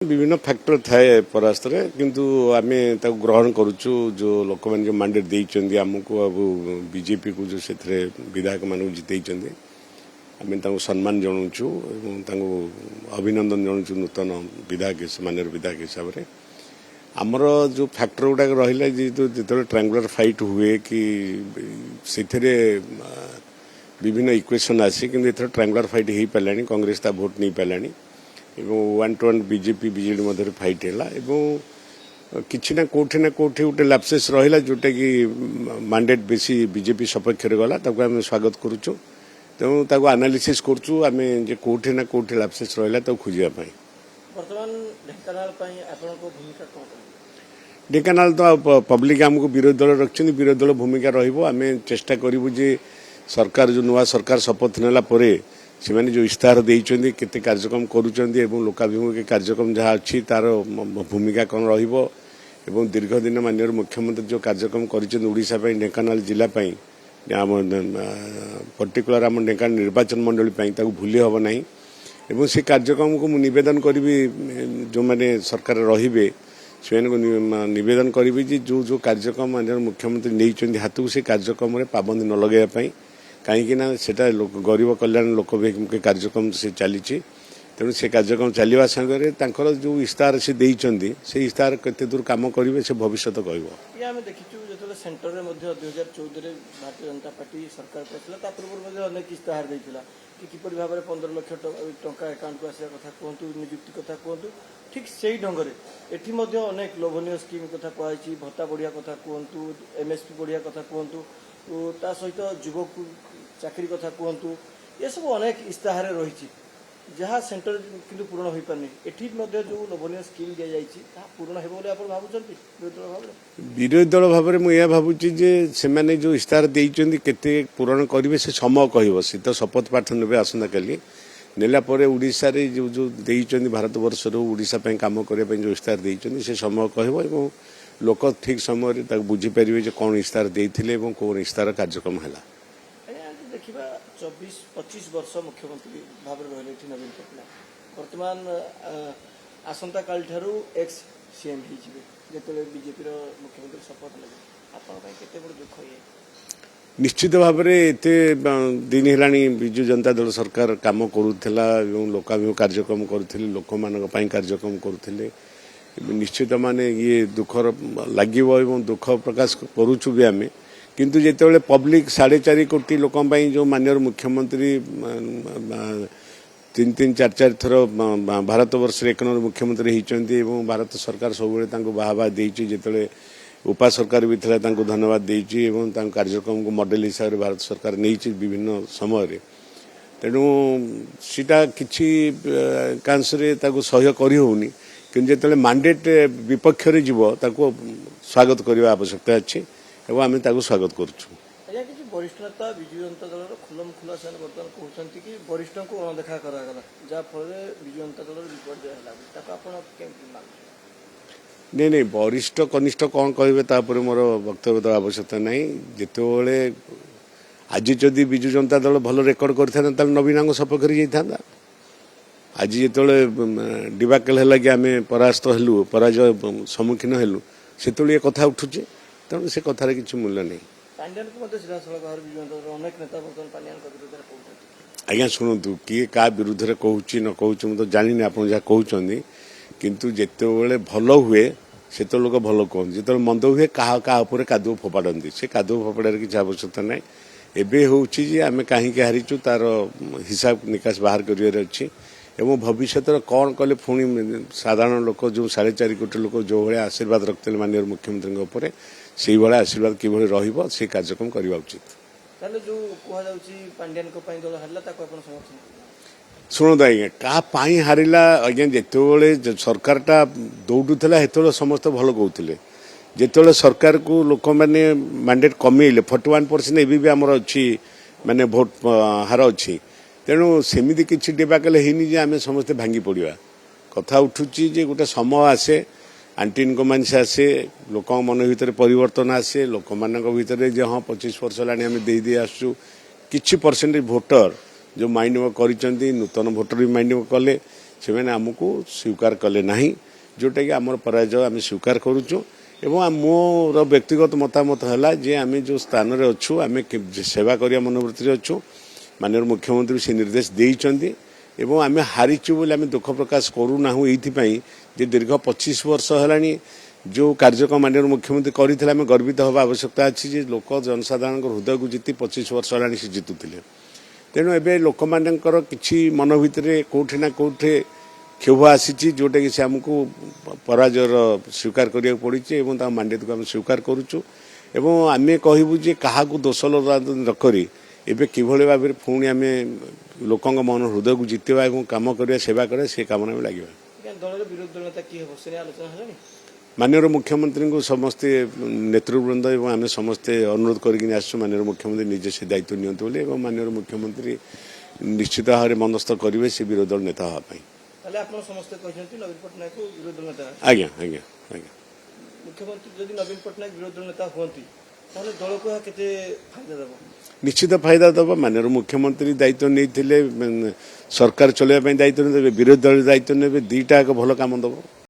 विभिन्न फैक्टर थाए परास्त किंतु आम ग्रहण करुचु जो लोक मैंने जो मैंडेट देइचंदी आमको अब बीजेपी को जो से विधायक मान जितई आम सम्मान जनाऊँ अभिनंदन जनाऊँ नूतन विधायक माननीय विधायक हिसाब से आमर जो फैक्टर गुड़ाक रहा जो ट्रायंगुलर फाइट हुए कि से विभिन्न इक्वेशन आसी कि ट्रायंगुलर फाइट हो पारानी कांग्रेस ता भोट नहीं पारानी one to one BJP BJD मध्य फाइट है किसी ना कौटी गोटे लैप्सेस रहा जोटा कि मैंडेट बेसी बीजेपी सपक्ष गला आम स्वागत करुचु तेणु आनालीसीस करुचु आम कौटी ना कौटी लैप्सेस रहा खोजापी ढेंकानाल तो पब्लिक आमको विरोधी दल रखते विरोधी दल भूमिका रमें चेष्टा करूँ जे सरकार जो नुआ सरकार शपथ नेला से मैंने जो इस्ताहार देते केते कार्यक्रम करुँच लोकाभिमुखी कार्यक्रम जहाँ अच्छी तार भूमिका कौन रो दीर्घ दिन माननीय मुख्यमंत्री जो कार्यक्रम करोड़शा ढेंकानाल जिलापाई पर्टिकुलर आम ढेंकानाल निर्वाचन मंडली भूली हम ना से कार्यक्रम को मुझे नवेदन करी जो मैंने सरकार रे से नवेदन करी जो जो कार्यक्रम माननीय मुख्यमंत्री नहीं हाथ को से कार्यक्रम में पाबंदी न लगाई कहीं सेटा गरीब कल्याण लोक कार्यक्रम से चली तेणु से कार्यक्रम चलवा संगे जो इस्ताहार से देते से इस्ताहार केते दूर काम करेंगे से भविष्य कह देखीचु जो सेंटर में 2014 भारतीय जनता पार्टी सरकार पड़ा पूर्व अनेक इस्ताहार देता कि किपर भाव में 15 लाख टंका एकाउंट को आसा कथा कहतु निजुक्ति कथा कहतु ठीक से ही ढंग से अनेक लोभनीय स्कीम कथा कहुई भत्ता बढ़िया कथा कहतु एमएसपी बढ़िया कथा कहतु ता सहित युवक चाकरी कथा कहतु ये सब अनेक इस्ताहार रही जहाँ सेंटर किंतु पूर्ण हो पारनी एठी जो लोभनीय स्कीम दी जाइए पूर्ण हो भावुं विरोधी दल भाव में मुझे भावुची से मैंने जो इस्ताहार देते केते पूरण करेंगे से समय कह सी तो शपथ पाठ ने आसंता काली नेला ओडिशा रे जो जो देते भारत वर्ष ओडिशा काम करने जो इस्ताहार देते से समय कह लोक ठीक समय बुझीपारे कौन इस्ताहार देते कौन इस्ताहार कार्यक्रम है देखा 24-25 वर्ष मुख्यमंत्री भाव रही नवीन पट्टनायक बर्तमान आसंता काल ठारू एक्स सीएम जो बीजेपी मुख्यमंत्री शपथ लगे बड़ दुख ये निश्चित भाव में एत दिन है विजु जनता दल सरकार काम करुला लोकाभिमुखी कार्यक्रम करते लोक मान कार्यक्रम करते निश्चित माने ये दुखर लगे दुख प्रकाश करुचु भी आम किंतु जिते पब्लिक 4.5 कोटी लोक जो माननीय मुख्यमंत्री 3-4 थर भारत वर्ष 1 नंबर मुख्यमंत्री होती भारत सरकार सब बाहा देते उपा सरकार भी था धन्यवाद देती कार्यक्रम को मॉडल हिसाब से भारत सरकार नहीं विभिन्न समय तेणु सीटा किसी कांश सह्य करनी कि जो मैंडेट विपक्ष स्वागत करने आवश्यकता अच्छी एवं आम स्वागत करुँ वरिष्ठ नेता विजु जनता दल खुलम खुला से बर्तमान कहते कि वरिष्ठ को अणदेखा करागला जहाँफल विजु जनता दल विपर्य नहीं नहीं वरिष्ठ कनिष्ठ कौन कहे मोर वक्तव्य तो आवश्यकता नहीं जिते आज जदि विजु जनता दल भल रेकर्ड कर नवीन सपक्ष जाता आज जो डिबाकल है कि आम परास्त हलु पराजय सम्मुखीन हलु से ये कथा उठुचे तेणु से कथार किसी मूल्य नहीं आज्ञा शुणु किए क्या विरुद्ध में कहूँ न कहूँ मुझे जानी आप जहाँ कहते किंतु जिते भल हुए से तो लोग भल कहते जो मंद हुए क्या कादुओ फोपाड़ती से कादुओ फोपाड़ किसी आवश्यकता ना एवं हूँ आम कहीं हारीचु तार हिसाब निकास बाहर कर एवं भविष्य कौन कले पुणी साधारण लोक जो 4.5 कोटी लोक जो भाया आशीर्वाद रखते माननीय मुख्यमंत्री से भाया आशीर्वाद किभली रहिबो से कार्यक्रम करवा उचित शुणु आज्ञा क्या हारिला आज्ञा जिते सरकारटा दौड़ूला से समस्त भल कहते जिते सरकार को लोक मैंने मैंडेट कमेले 41% एवं आमर अच्छी माने भोट हार अच्छी तेणु सेमती किसी डिबाकल है आम समस्ते भांगी पड़ा कथा उठुची जे गोटे समय आसे आंटी इनकमेंस आसे लोक मन भर परिवर्तन आसे लोक मान भर जे हाँ 25 वर्ष है आम दे आसु कि परसेंटेज भोटर जो माइंड कर नूतन भोटर भी माइंड कले ସେମାନେ ଆମକୁ ସ୍ୱୀକାର କଲେ ନାହିଁ, ଯେଉଁଟାକି ଆମର ପରାଜୟ ଆମେ ସ୍ୱୀକାର କରୁଛୁ। ଏବଂ ମୋର ବ୍ୟକ୍ତିଗତ ମତାମତ ହେଲା ଯେ ଆମେ ଯେଉଁ ସ୍ଥାନରେ ଅଛୁ ଆମେ ସେବା କରିବା ମନୋବୃତ୍ତିରେ ଅଛୁ। ମାନନୀୟ ମୁଖ୍ୟମନ୍ତ୍ରୀ ସେ ନିର୍ଦ୍ଦେଶ ଦେଇଛନ୍ତି ଏବଂ ଆମେ ହାରିଛୁ ବୋଲି ଆମେ ଦୁଃଖ ପ୍ରକାଶ କରୁନାହୁଁ। ଏଇଥିପାଇଁ ଯେ ଦୀର୍ଘ 25 ବର୍ଷ ହେଲାଣି ଯେଉଁ କାର୍ଯ୍ୟକ୍ରମ ମାନନୀୟ ମୁଖ୍ୟମନ୍ତ୍ରୀ କରିଥିଲେ ଆମେ ଗର୍ବିତ ହେବା ଆବଶ୍ୟକତା ଅଛି ଯେ ଲୋକ ଜନସାଧାରଣଙ୍କ ହୃଦୟକୁ ଜିତି 25 ବର୍ଷ ହେଲାଣି ସେ ଜିତୁଥିଲେ। ତେଣୁ ଏବେ ଲୋକମାନଙ୍କର କିଛି ମନ ଭିତରେ କେଉଁଠି ନା କେଉଁଠି କ୍ଷୋଭ ଆସିଛି, ଯେଉଁଟାକି ସେ ଆମକୁ ପରାଜୟର ସ୍ୱୀକାର କରିବାକୁ ପଡ଼ିଛି ଏବଂ ତାଙ୍କ ମାଣ୍ଡିଆକୁ ଆମେ ସ୍ୱୀକାର କରୁଛୁ। ଏବଂ ଆମେ କହିବୁ ଯେ କାହାକୁ ଦୋଷ ନ କରି ଏବେ କିଭଳି ଭାବରେ ପୁଣି ଆମେ ଲୋକଙ୍କ ମନ ହୃଦୟକୁ ଜିତିବା ଏବଂ କାମ କରିବା, ସେବା କରିବା, ସେ କାମରେ ଆମେ ଲାଗିବା। ଦଳର ବିରୋଧୀ ଦଳ ନେତା କିଏ ହେବ ସେ ନେଇ ଆଲୋଚନା ହେଲାଣି? ମାନନୀୟ ମୁଖ୍ୟମନ୍ତ୍ରୀଙ୍କୁ ସମସ୍ତେ ନେତୃବୃନ୍ଦ ଏବଂ ଆମେ ସମସ୍ତେ ଅନୁରୋଧ କରିକି ଆସିଛୁ ମାନନୀୟ ମୁଖ୍ୟମନ୍ତ୍ରୀ ନିଜେ ସେ ଦାୟିତ୍ୱ ନିଅନ୍ତୁ ବୋଲି ଏବଂ ମାନନୀୟ ମୁଖ୍ୟମନ୍ତ୍ରୀ ନିଶ୍ଚିତ ଭାବରେ ମନସ୍ଥ କରିବେ ସେ ବିରୋଧୀ ଦଳ ନେତା ହେବା ପାଇଁ। ତାହେଲେ ଆପଣ ସମସ୍ତେ କହିଛନ୍ତି ନବୀନ ପଟ୍ଟନାୟକକୁ ବିରୋଧୀ ଦଳ ନେତା? ଆଜ୍ଞା ଆଜ୍ଞା ଆଜ୍ଞା। ମୁଖ୍ୟମନ୍ତ୍ରୀ ଯଦି ନବୀନ ପଟ୍ଟନାୟକ ବିରୋଧୀ ଦଳ ନେତା ହୁଅନ୍ତି ତାହେଲେ ଦଳକୁ ଏହା କେତେ ଫାଇଦା ଦେବ? ନିଶ୍ଚିତ ଫାଇଦା ଦେବ। ମାନନୀୟ ମୁଖ୍ୟମନ୍ତ୍ରୀ ଦାୟିତ୍ୱ ନେଇଥିଲେ ସରକାର ଚଳାଇବା ପାଇଁ ଦାୟିତ୍ୱ ନେବେ, ବିରୋଧୀ ଦଳ ଦାୟିତ୍ୱ ନେବେ, ଦୁଇଟା ଏକ ଭଲ କାମ ଦେବ।